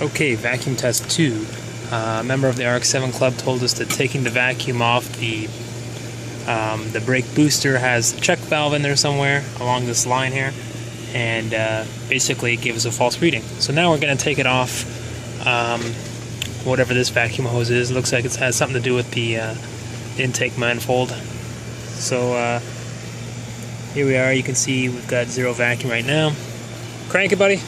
Okay, vacuum test 2. A member of the RX7 club told us that taking the vacuum off the brake booster has a check valve in there somewhere along this line here, and basically it gave us a false reading. So now we're going to take it off whatever this vacuum hose is. It looks like it has something to do with the intake manifold. So here we are. You can see we've got zero vacuum right now. Crank it, buddy.